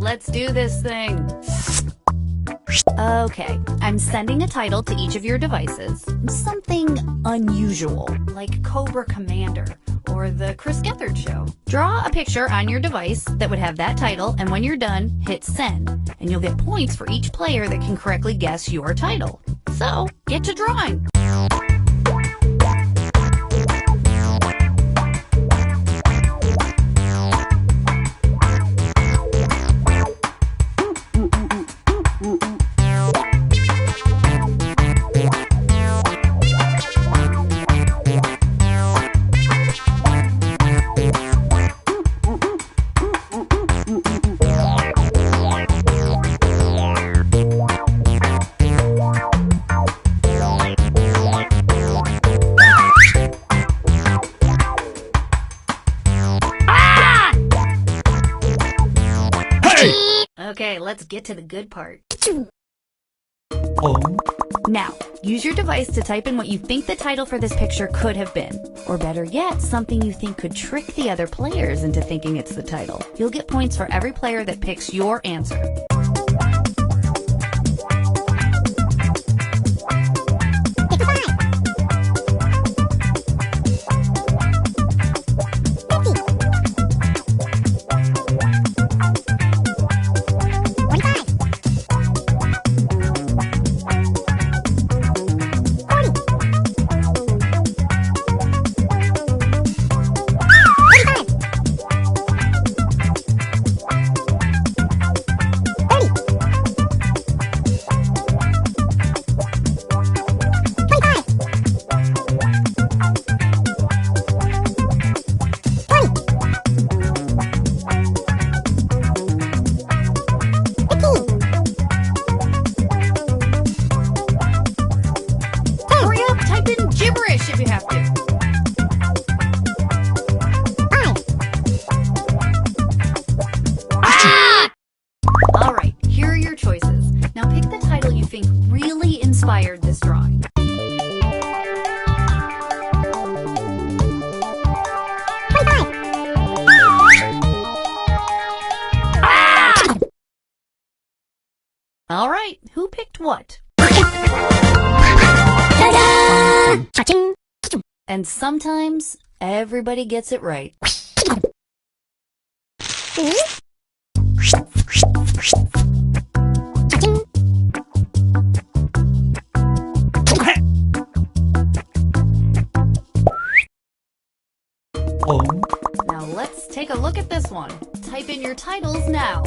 let's do this thing. Okay, I'm sending a title to each of your devices. Something unusual, like Cobra Commander or the Chris Gethard Show. Draw a picture on your device that would have that title, and when you're done, hit send. And you'll get points for each player that can correctly guess your title. So, get to drawing. Okay, let's get to the good part. Now, use your device to type in what you think the title for this picture could have been. Or better yet, something you think could trick the other players into thinking it's the title. You'll get points for every player that picks your answer. If you have to. All right, here are your choices. Now pick the title you think really inspired this drawing. All right, who picked what? And sometimes, everybody gets it right. Now let's take a look at this one. Type in your titles now.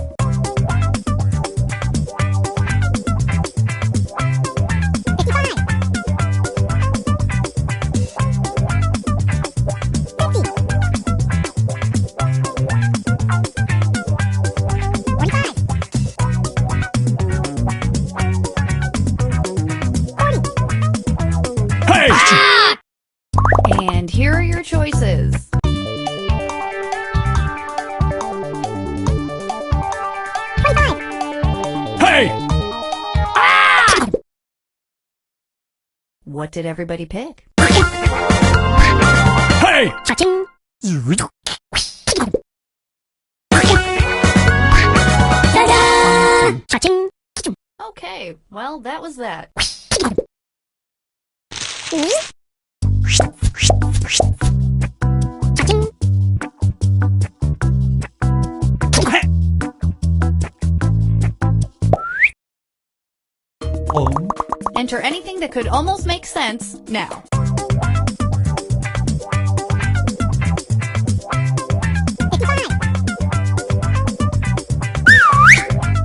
And here are your choices. Hey! What did everybody pick? Hey! Okay, well, that was that. Enter anything that could almost make sense now.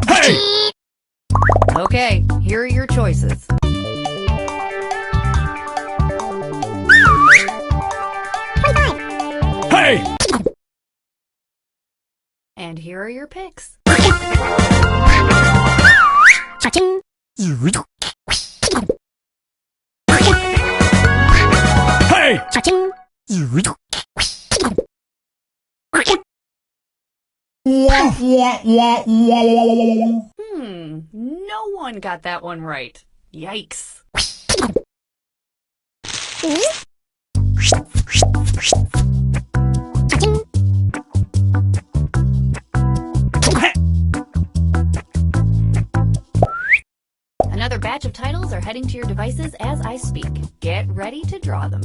Hey! Okay, here are your choices. Hey! And here are your picks. Hey! No one got that one right. Yikes. heading to your devices as I speak. Get ready to draw them.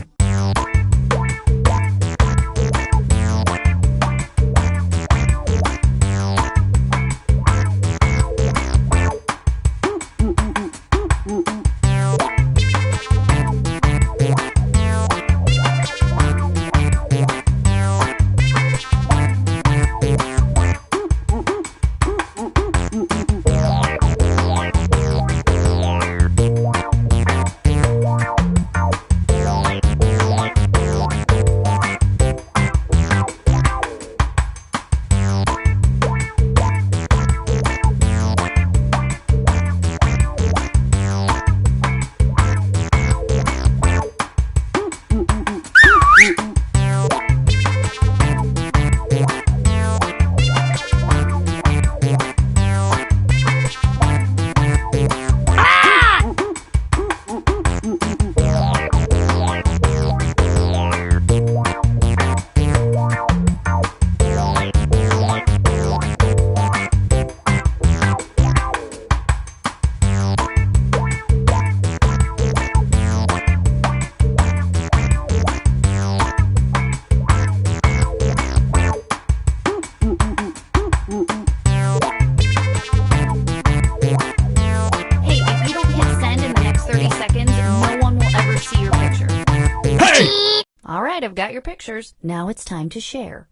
Alright, I've got your pictures. Now it's time to share.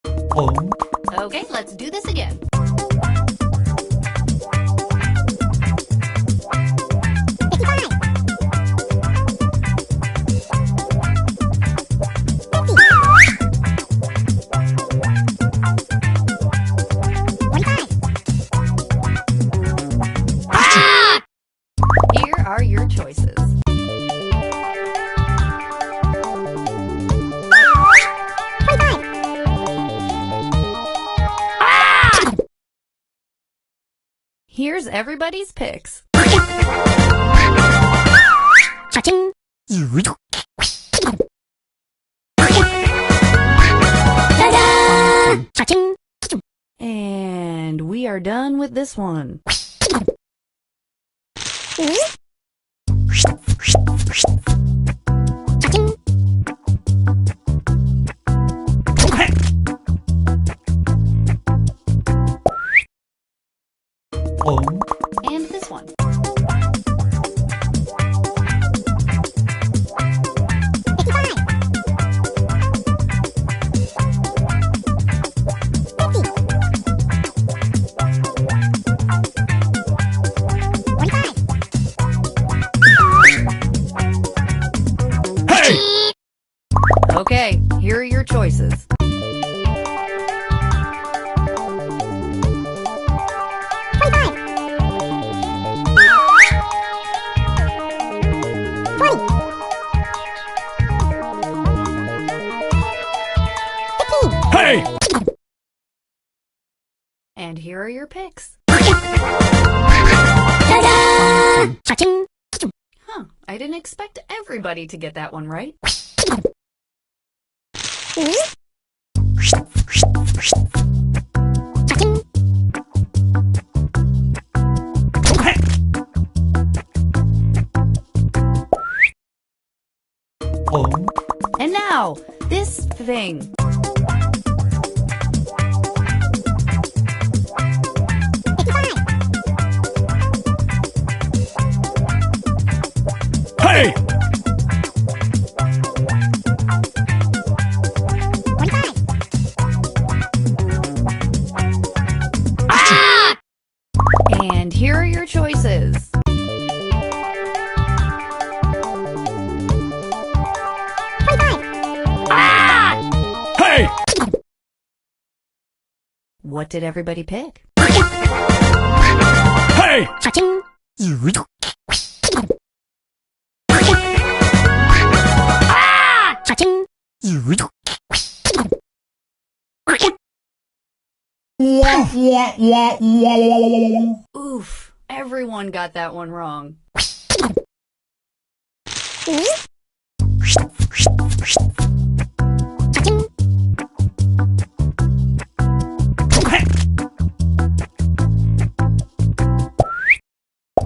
Okay, let's do this again. Here are your choices. Here's everybody's picks. Cha-ching! Cha-ching! And we are done with this one. And this one. Okay, here are your choices. Hey! And here are your picks. Cha-ching! Huh, I didn't expect everybody to get that one right. And now, this thing. Hey! And here are your choices. Hey! What did everybody pick? Hey! Cha-ching! Cha-ching! Oof, everyone got that one wrong.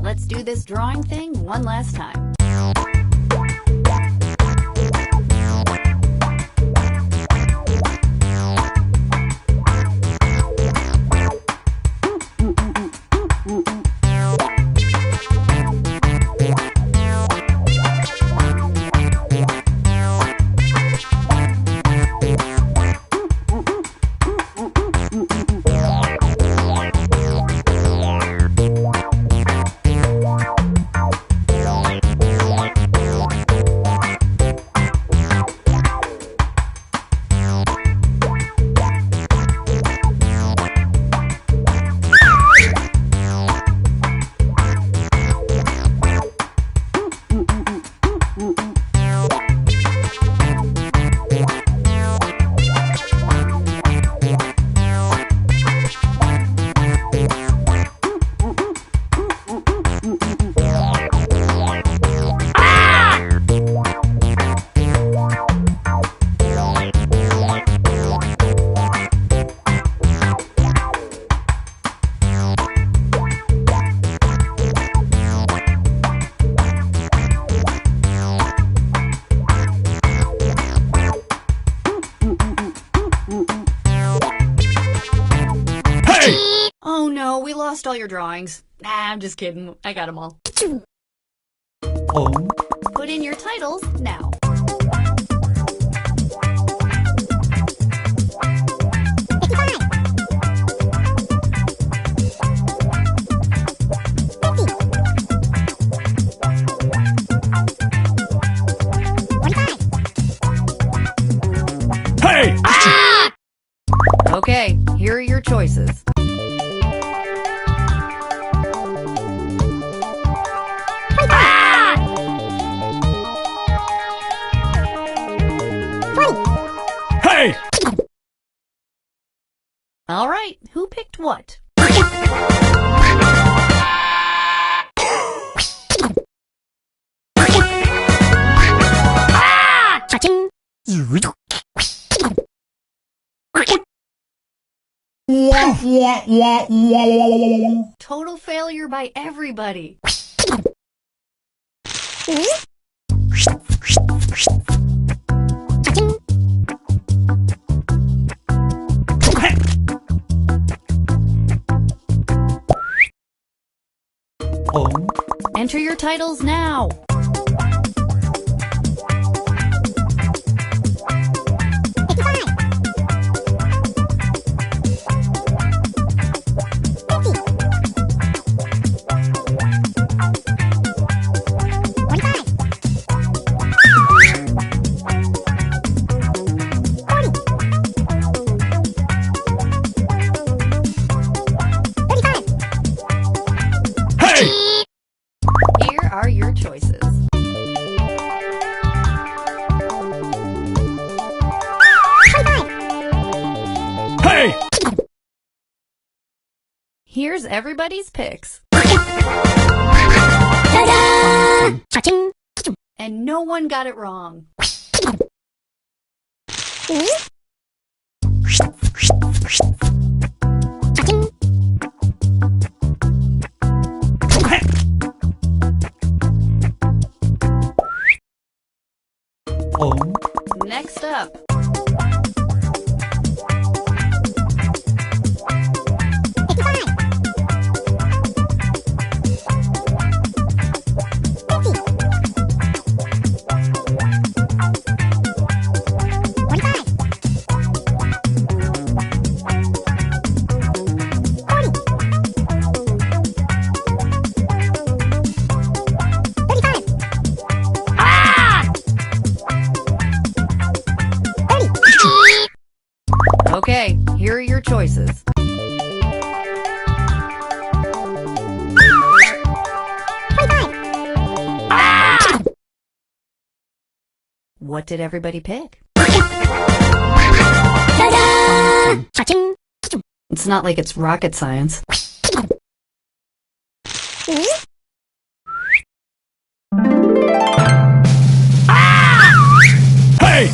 Let's do this drawing thing one last time. Oh no, we lost all your drawings. Nah, I'm just kidding. I got them all. Oh. Put in your titles now. Hey! Ah! Okay, here are your choices. Hey! All right, who picked what? Cha-ching! Total failure by everybody. Cha-ching! Oh. Enter your titles now. Here are your choices. Hey! Here's everybody's picks. Ta-da! Cha-ching! And no one got it wrong. Cha-ching! Oh. Next up. Okay, here are your choices. What did everybody pick? Cha-ching! It's not like it's rocket science. Hey!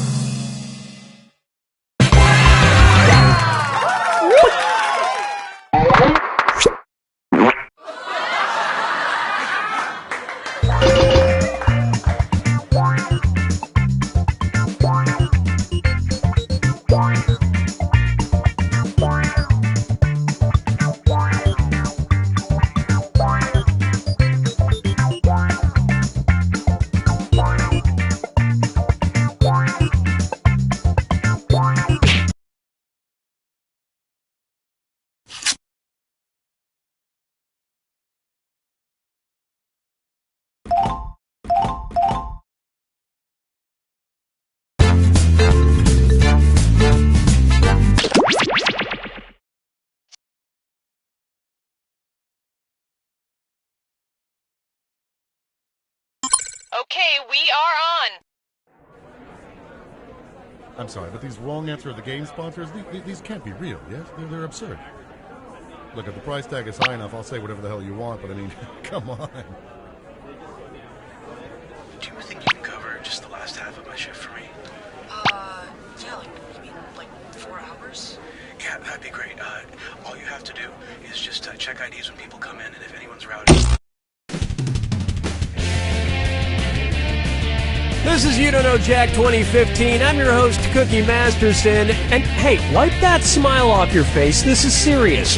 Okay, we are on. I'm sorry, but these wrong answer of the game sponsors, these can't be real, yes? They're absurd. Look, if the price tag is high enough, I'll say whatever the hell you want, but I mean, come on. Do you think you can cover just the last half of my shift for me? Yeah, you mean, 4 hours? Yeah, that'd be great. All you have to do is just check IDs when people come in, and if anyone's rowdy... This is You Don't Know Jack 2015. I'm your host, Cookie Masterson. And hey, wipe that smile off your face. This is serious.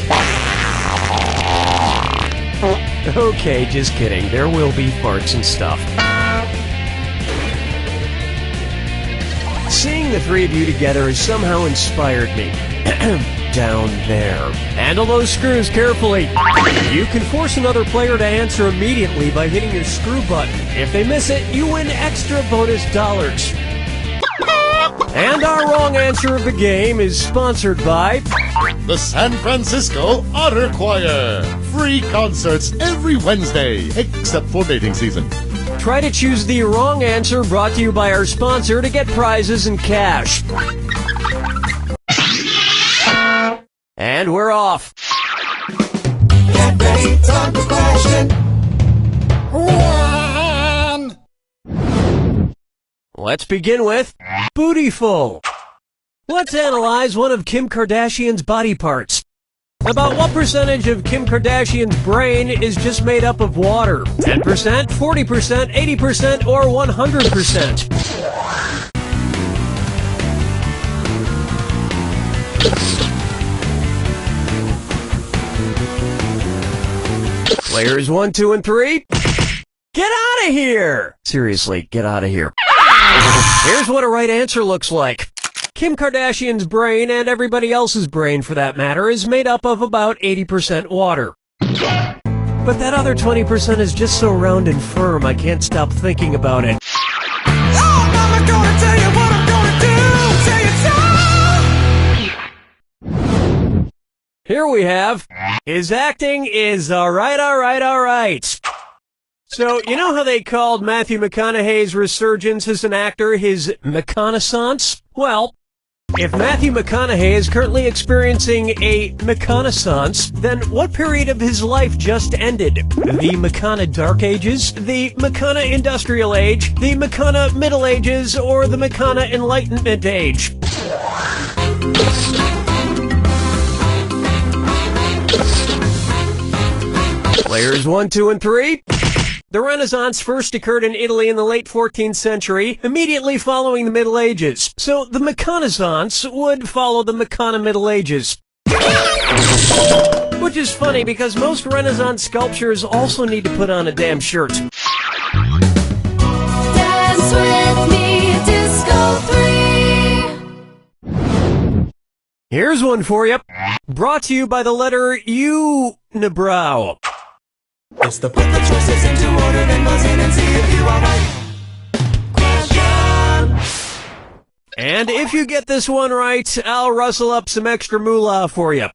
Okay, just kidding. There will be farts and stuff. Seeing the three of you together has somehow inspired me. Down there. Handle those screws carefully. You can force another player to answer immediately by hitting your screw button. If they miss it, you win extra bonus dollars. And our wrong answer of the game is sponsored by The San Francisco Otter Choir. Free concerts every Wednesday, except for mating season. Try to choose the wrong answer, brought to you by our sponsor, to get prizes and cash. And we're off. Get ready, time for question. 1. Let's begin with Bootyful. Let's analyze one of Kim Kardashian's body parts. About what percentage of Kim Kardashian's brain is just made up of water? 10%, 40%, 80%, or 100%? Players 1, 2, and 3, get out of here! Seriously, get out of here. Here's what a right answer looks like. Kim Kardashian's brain, and everybody else's brain for that matter, is made up of about 80% water. But that other 20% is just so round and firm, I can't stop thinking about it. Oh, Mama, gonna tell you what I'm gonna do. Tell you so. Here we have, his acting is alright. So, you know how they called Matthew McConaughey's resurgence as an actor his McConaissance? Well, if Matthew McConaughey is currently experiencing a McConaissance, then what period of his life just ended? The McCona Dark Ages? The McCona Industrial Age? The McCona Middle Ages? Or the McCona Enlightenment Age? Players 1, 2, and 3. The Renaissance first occurred in Italy in the late 14th century, immediately following the Middle Ages. So the McConaissance would follow the McCona Middle Ages. Which is funny because most Renaissance sculptures also need to put on a damn shirt. Dance with me, Disco 3. Here's one for you. Brought to you by the letter U-nibrow. It's the put the choices into order, then buzz in and see if you are right. Question. And if you get this one right, I'll rustle up some extra moolah for you.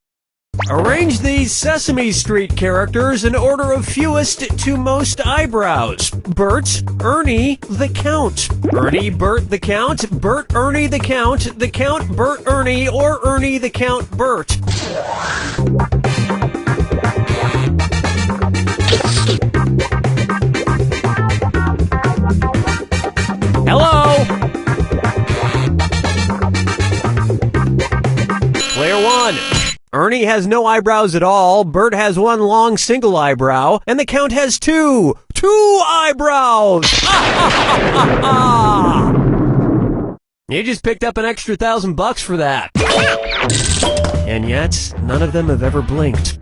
Arrange these Sesame Street characters in order of fewest to most eyebrows. Bert, Ernie, the Count. Ernie, Bert, the Count. Bert, Ernie, the Count. The Count, Bert, Ernie, or Ernie, the Count, Bert. Hello? Player 1. Ernie has no eyebrows at all, Bert has one long single eyebrow, and the Count has two eyebrows! You just picked up an extra $1,000 for that. And yet, none of them have ever blinked.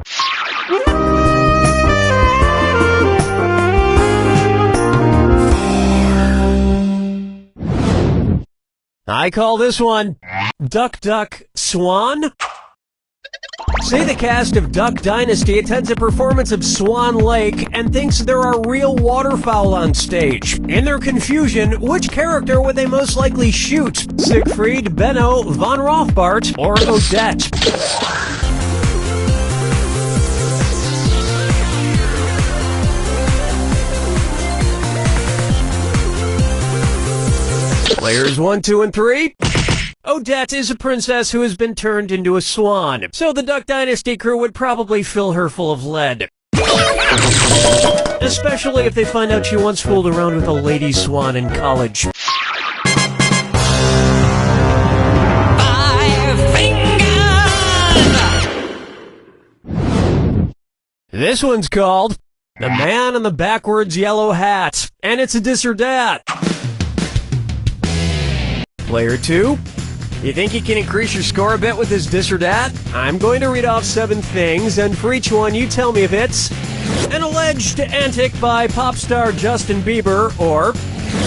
I call this one Duck, Duck, Swan. Say the cast of Duck Dynasty attends a performance of Swan Lake and thinks there are real waterfowl on stage. In their confusion, which character would they most likely shoot? Siegfried, Benno, Von Rothbart, or Odette? Players 1, 2, and 3. Odette is a princess who has been turned into a swan, so the Duck Dynasty crew would probably fill her full of lead. Especially if they find out she once fooled around with a lady swan in college. This one's called The Man in the Backwards Yellow Hat, and it's a dis or dat. Player 2, you think you can increase your score a bit with this dis or dat? I'm going to read off 7 things, and for each one you tell me if it's an alleged antic by pop star Justin Bieber, or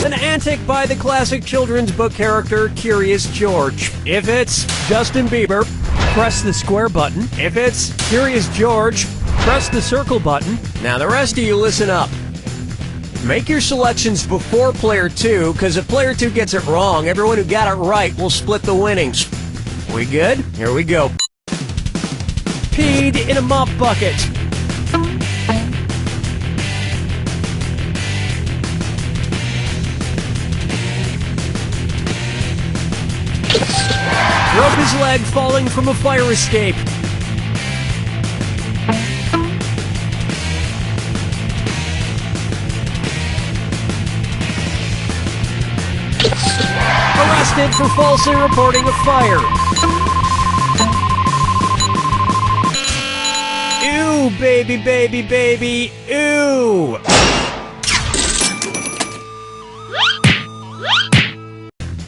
an antic by the classic children's book character Curious George. If it's Justin Bieber, press the square button. If it's Curious George, press the circle button. Now the rest of you listen up. Make your selections before player 2, because if player 2 gets it wrong, everyone who got it right will split the winnings. We good? Here we go. Peed in a mop bucket. Broke his leg falling from a fire escape. Arrested for falsely reporting a fire. Ew, baby, baby, baby, ew.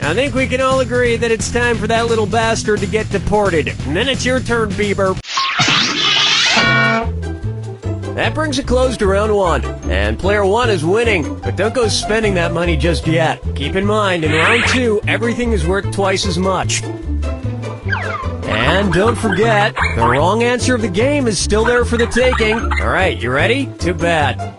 I think we can all agree that it's time for that little bastard to get deported. And then it's your turn, Bieber. That brings a close to round 1, and player 1 is winning, but don't go spending that money just yet. Keep in mind, in round 2, everything is worth twice as much. And don't forget, the wrong answer of the game is still there for the taking. Alright, you ready? Too bad.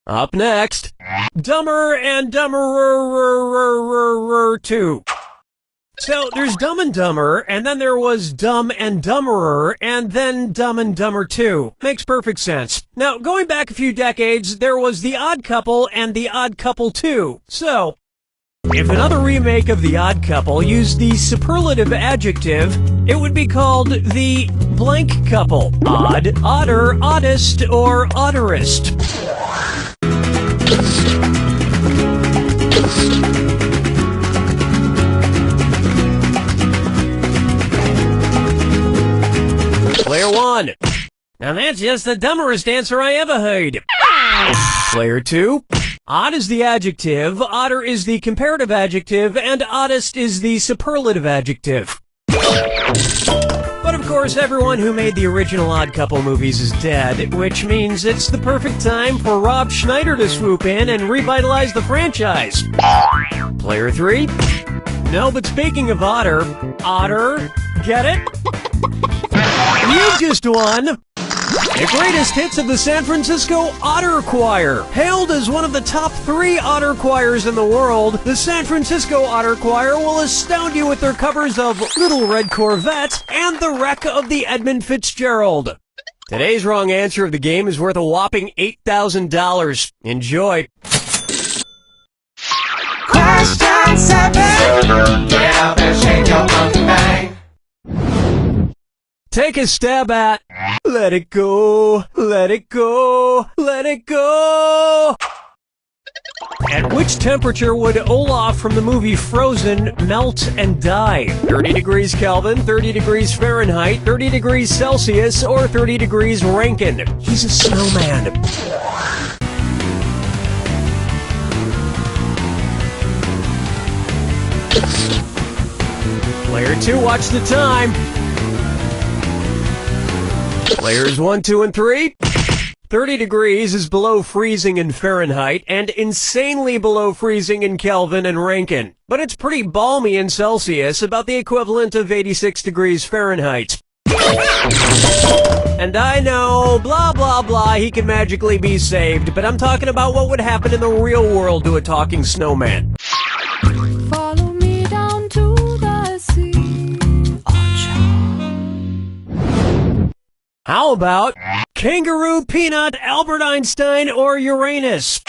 Up next, Dumber and Dumberer 2. So, there's Dumb and Dumber, and then there was Dumb and Dumberer, and then Dumb and Dumber 2. Makes perfect sense. Now, going back a few decades, there was The Odd Couple and The Odd Couple 2. So, if another remake of The Odd Couple used the superlative adjective, it would be called The Blank Couple. Odd, odder, oddest, or odderest. Player 1. Now that's just the dumberest answer I ever heard. Player 2. Odd is the adjective, odder is the comparative adjective, and oddest is the superlative adjective. But of course, everyone who made the original Odd Couple movies is dead, which means it's the perfect time for Rob Schneider to swoop in and revitalize the franchise. Player 3. No, but speaking of otter, get it? You just won! The greatest hits of the San Francisco Otter Choir. Hailed as one of the top 3 otter choirs in the world, the San Francisco Otter Choir will astound you with their covers of Little Red Corvette and The Wreck of the Edmund Fitzgerald. Today's wrong answer of the game is worth a whopping $8,000. Enjoy. Question 7. Get up and shake your monkey bang. Take a stab at Let It Go, Let It Go, Let It Go. At which temperature would Olaf from the movie Frozen melt and die? 30 degrees Kelvin, 30 degrees Fahrenheit, 30 degrees Celsius, or 30 degrees Rankine? He's a snowman. Player 2, watch the time. Players 1, 2, and 3. 30 degrees is below freezing in Fahrenheit and insanely below freezing in Kelvin and Rankine. But it's pretty balmy in Celsius, about the equivalent of 86 degrees Fahrenheit. And I know, blah blah blah, he can magically be saved, but I'm talking about what would happen in the real world to a talking snowman. How about kangaroo, peanut, Albert Einstein, or Uranus?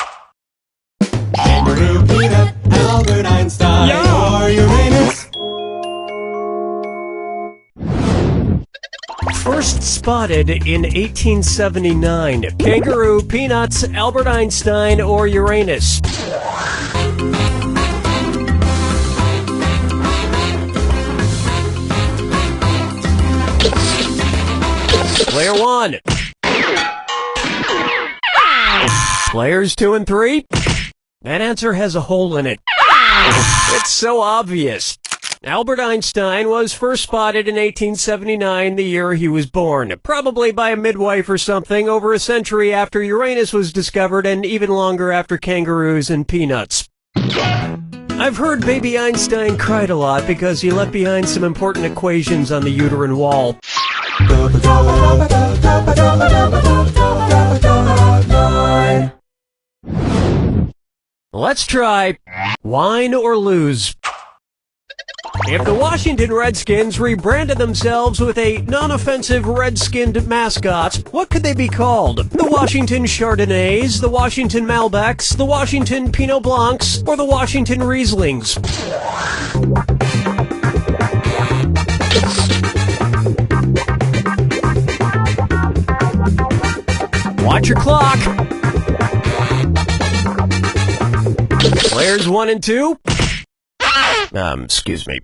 Kangaroo, peanut, Albert Einstein, or Uranus. First spotted in 1879. Kangaroo, peanuts, Albert Einstein, or Uranus? Player 1. Players 2 and 3. That answer has a hole in it. It's so obvious. Albert Einstein was first spotted in 1879, the year he was born, probably by a midwife or something, over a century after Uranus was discovered and even longer after kangaroos and peanuts. I've heard baby Einstein cried a lot because he left behind some important equations on the uterine wall. Let's try wine or lose. If the Washington Redskins rebranded themselves with a non-offensive red-skinned mascot, what could they be called? The Washington Chardonnays, the Washington Malbecs, the Washington Pinot Blancs, or the Washington Rieslings? Watch your clock. Players 1 and 2. Excuse me.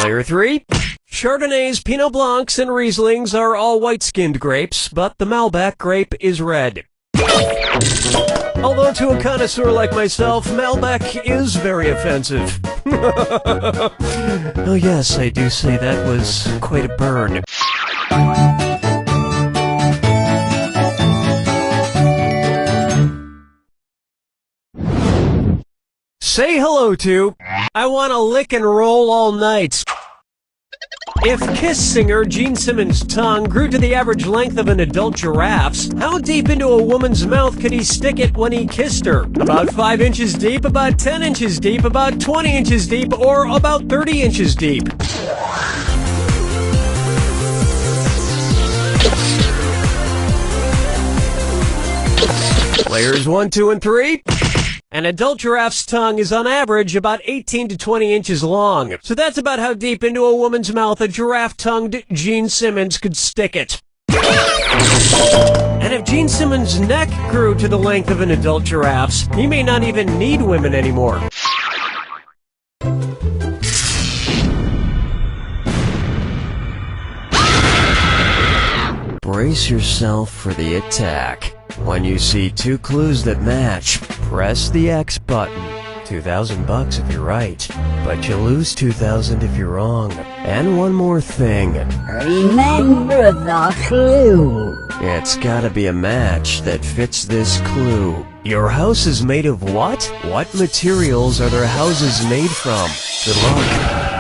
Player 3. Chardonnays, Pinot Blancs, and Rieslings are all white-skinned grapes, but the Malbec grape is red. Although to a connoisseur like myself, Malbec is very offensive. Oh yes, I do say that was quite a burn. Say hello to, I want to lick and roll all night. If Kiss singer Gene Simmons' tongue grew to the average length of an adult giraffe's, how deep into a woman's mouth could he stick it when he kissed her? About 5 inches deep, about 10 inches deep, about 20 inches deep, or about 30 inches deep? Players 1, 2, and 3. An adult giraffe's tongue is on average about 18 to 20 inches long. So that's about how deep into a woman's mouth a giraffe-tongued Gene Simmons could stick it. And if Gene Simmons' neck grew to the length of an adult giraffe's, he may not even need women anymore. Brace yourself for the attack. When you see 2 clues that match, press the X button. $2,000 if you're right, but you lose $2,000 if you're wrong. And one more thing. Remember the clue. It's gotta be a match that fits this clue. Your house is made of what? What materials are their houses made from? Good luck.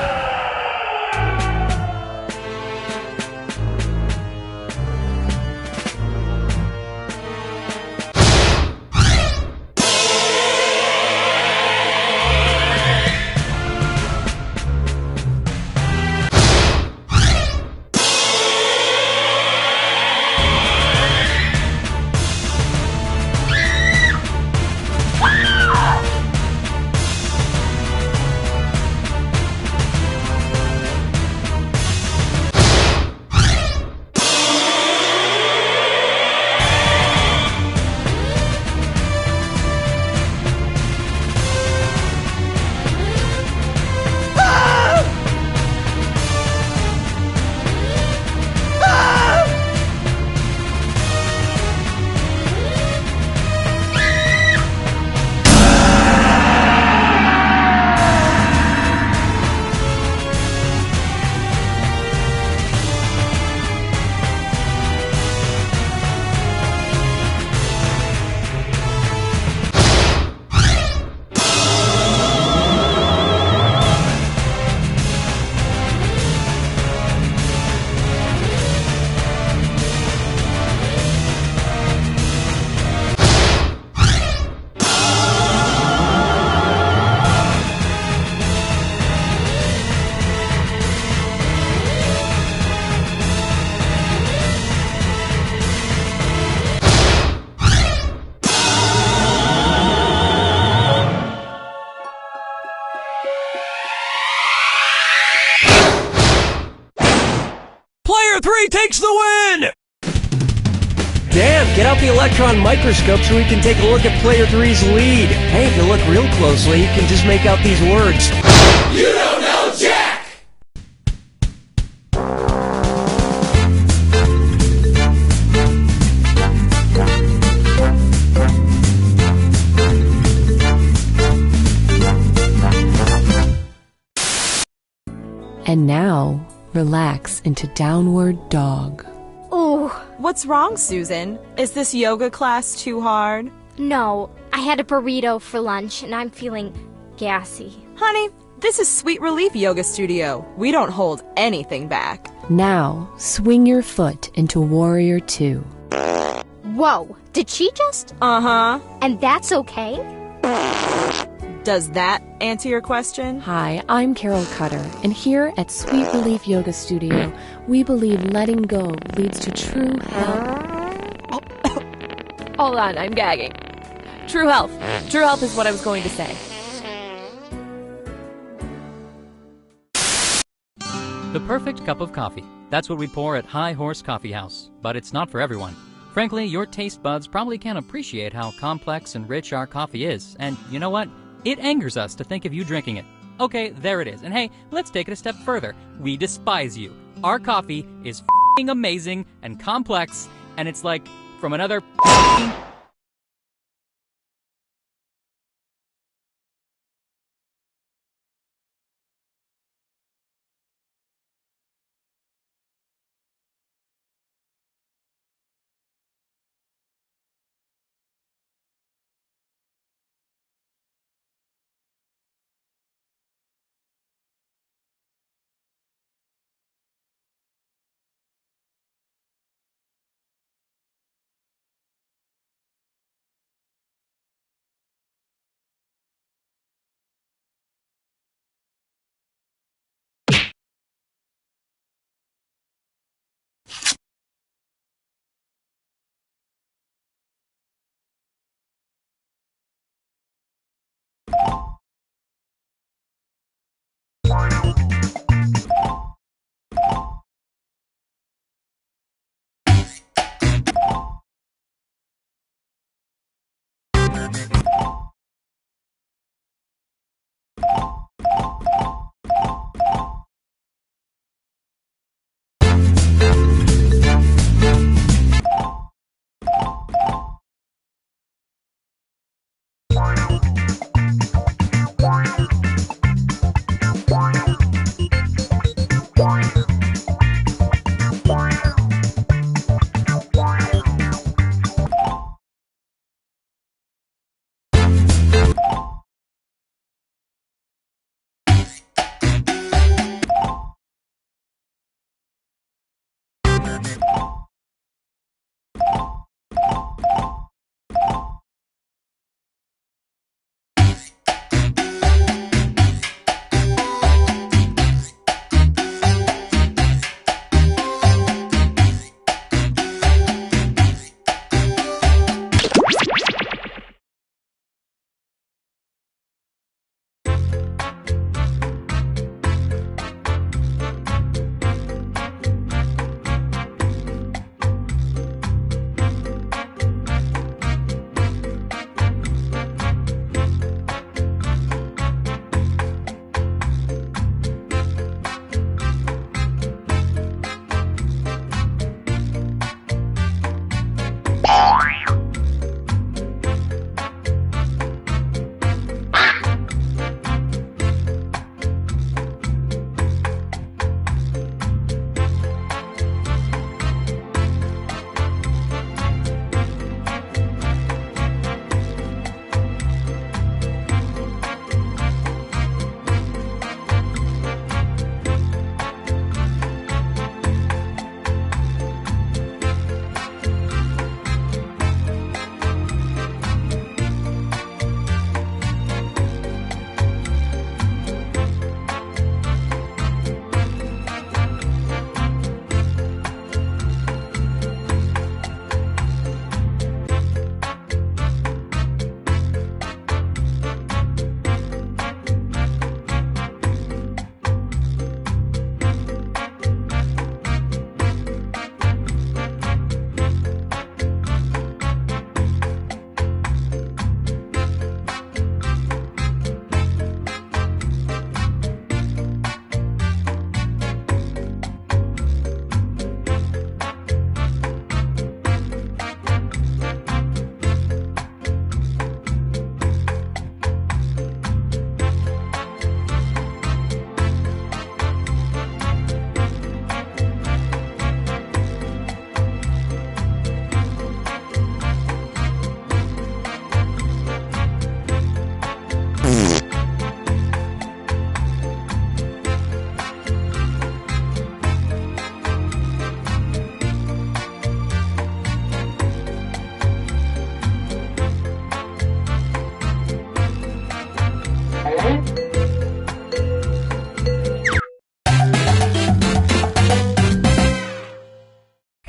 takes the win! Damn, get out the electron microscope so we can take a look at player 3's lead. Hey, if you look real closely, you can just make out these words. You don't know Jack! And now, relax into downward dog. Ooh. What's wrong, Susan? Is this yoga class too hard? No, I had a burrito for lunch and I'm feeling gassy. Honey, this is Sweet Relief Yoga Studio. We don't hold anything back. Now, swing your foot into Warrior 2. Whoa, did she just? Uh-huh. And that's okay? Does that answer your question? Hi, I'm Carol Cutter, and here at Sweet Relief Yoga Studio, we believe letting go leads to true health. Hold on, I'm gagging. True health. True health is what I was going to say. The perfect cup of coffee. That's what we pour at High Horse Coffee House. But it's not for everyone. Frankly, your taste buds probably can't appreciate how complex and rich our coffee is. And you know what? It angers us to think of you drinking it. Okay, there it is. And hey, let's take it a step further. We despise you. Our coffee is f***ing amazing and complex, and it's like from another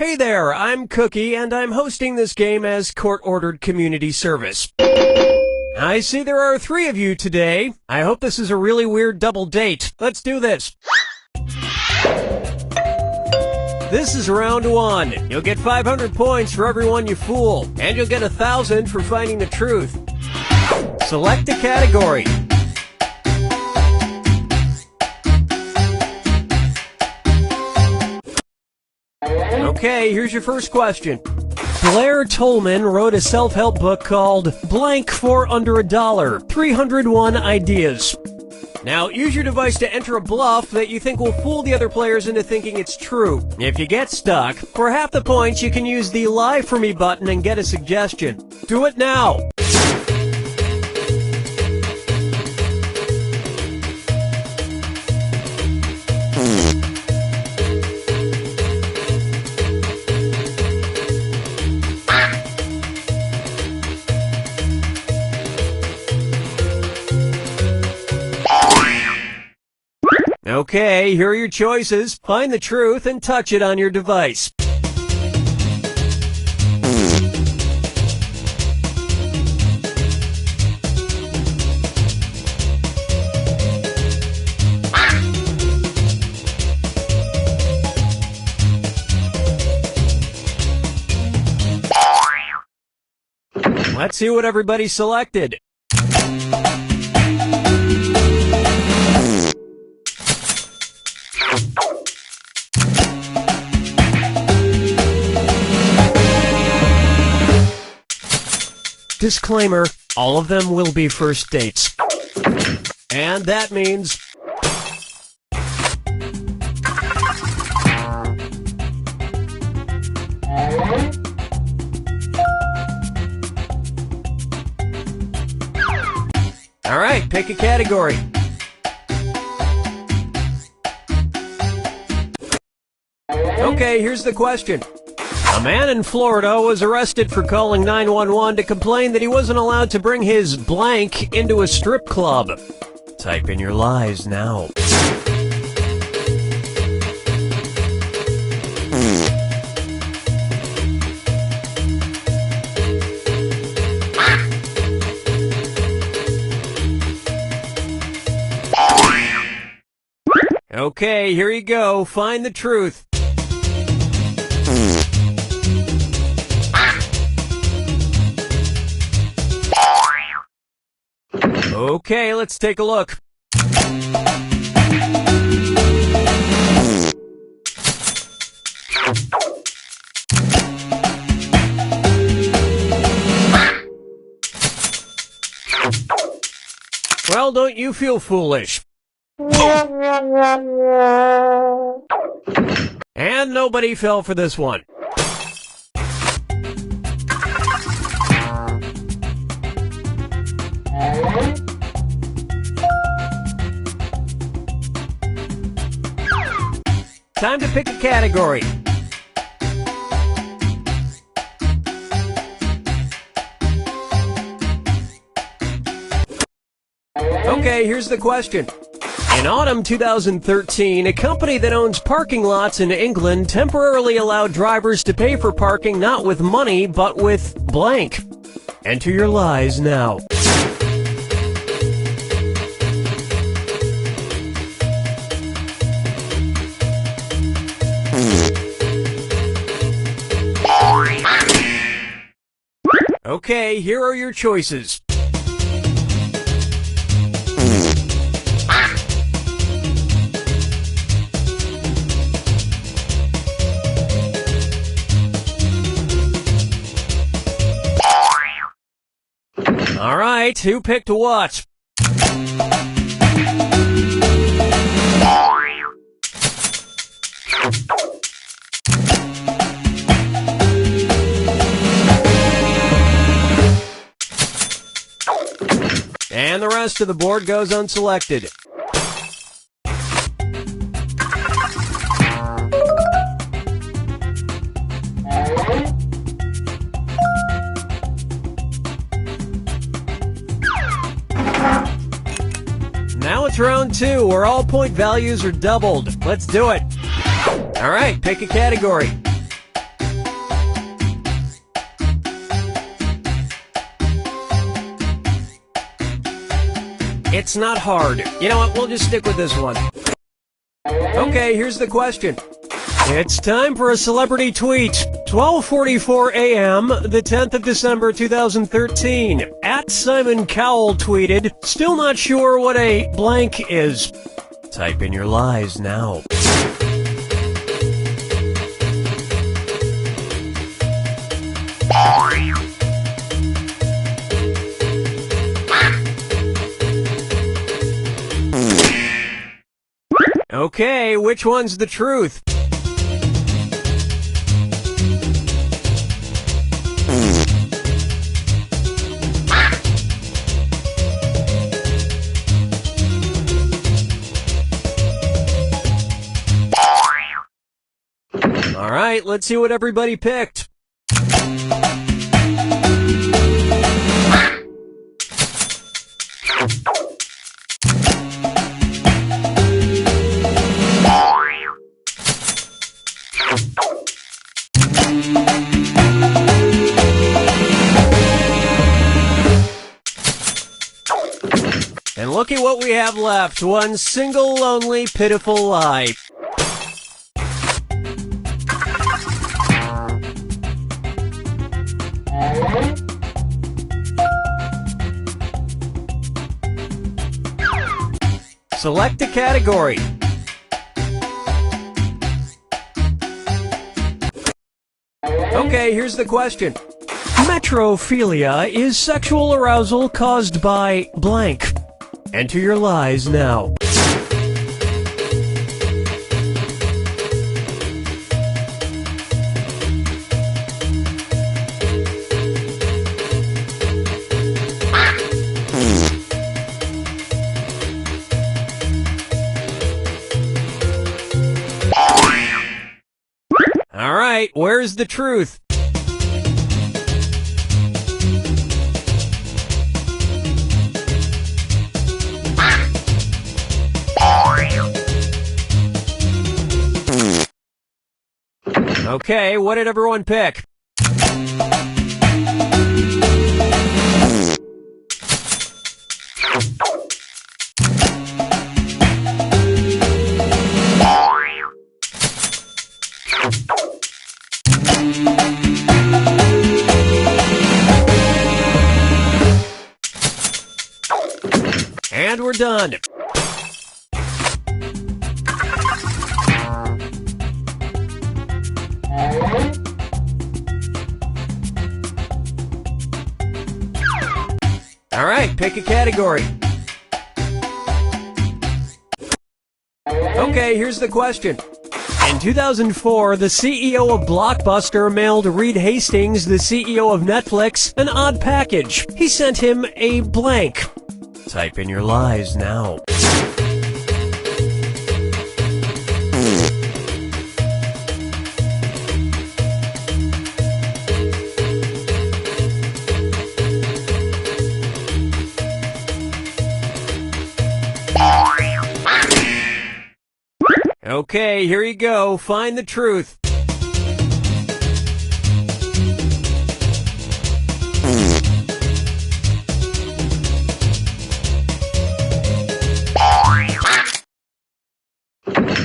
Hey there, I'm Cookie, and I'm hosting this game as court-ordered community service. I see there are 3 of you today. I hope this is a really weird double date. Let's do this. This is round 1. You'll get 500 points for everyone you fool, and you'll get 1,000 for finding the truth. Select a category. Okay, here's your first question. Blair Tolman wrote a self-help book called Blank for Under $1, 301 Ideas. Now, use your device to enter a bluff that you think will fool the other players into thinking it's true. If you get stuck, for half the points you can use the Lie For Me button and get a suggestion. Do it now! Okay, here are your choices. Find the truth and touch it on your device. Let's see what everybody selected. Disclaimer, all of them will be first dates. And that means... Alright, pick a category. Okay, here's the question. A man in Florida was arrested for calling 911 to complain that he wasn't allowed to bring his blank into a strip club. Type in your lies now. Okay, here you go. Find the truth. Okay, let's take a look. Well, don't you feel foolish? And nobody fell for this one. Time to pick a category. Okay, here's the question. In autumn 2013, a company that owns parking lots in England temporarily allowed drivers to pay for parking not with money, but with blank. Enter your lies now. Okay, here are your choices. All right, who picked what? And the rest of the board goes unselected. Now it's round 2, where all point values are doubled. Let's do it. All right, pick a category. It's not hard. You know what? We'll just stick with this one. Okay, here's the question. It's time for a celebrity tweet. 12:44 a.m., the 10th of December, 2013. At Simon Cowell tweeted, "Still not sure what a blank is." Type in your lies now. Okay, which one's the truth? All right, let's see what everybody picked. And look at what we have left. One single, lonely, pitiful lie. Select a category. Okay, here's the question. Metrophilia is sexual arousal caused by blank. Enter your lies now. All right, where's the truth? Okay, what did everyone pick? And we're done. All right, pick a category. Okay, here's the question. In 2004, the CEO of Blockbuster mailed Reed Hastings, the CEO of Netflix, an odd package. He sent him a blank. Type in your lies now. Okay, here you go. Find the truth.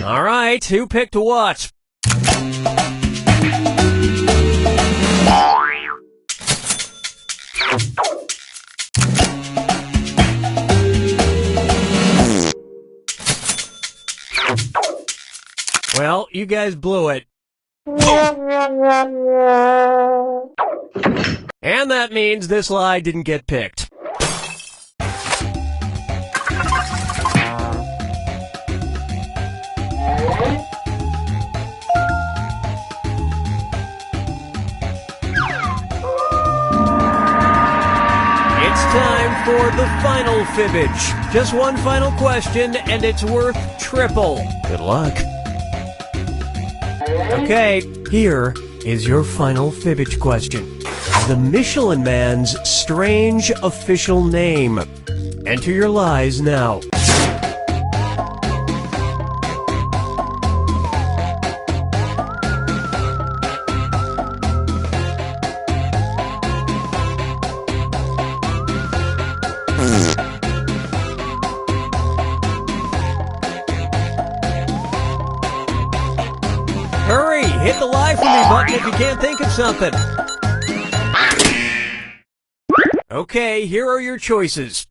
All right, who picked what? Well, you guys blew it. And that means this lie didn't get picked. It's time for the final fibbage. Just one final question, and it's worth triple. Good luck. Okay, here is your final fibbage question. The Michelin Man's strange official name. Enter your lies now. if you can't think of something. Okay, here are your choices.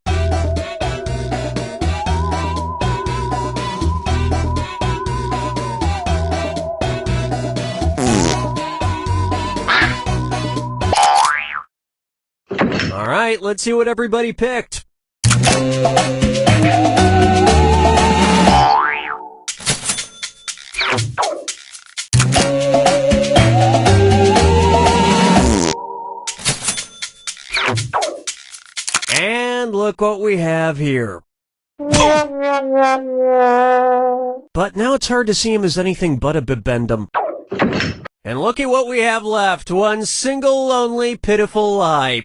All right, let's see what everybody picked. And look what we have here. But now it's hard to see him as anything but a bibendum. And look at what we have left. One single, lonely, pitiful lie.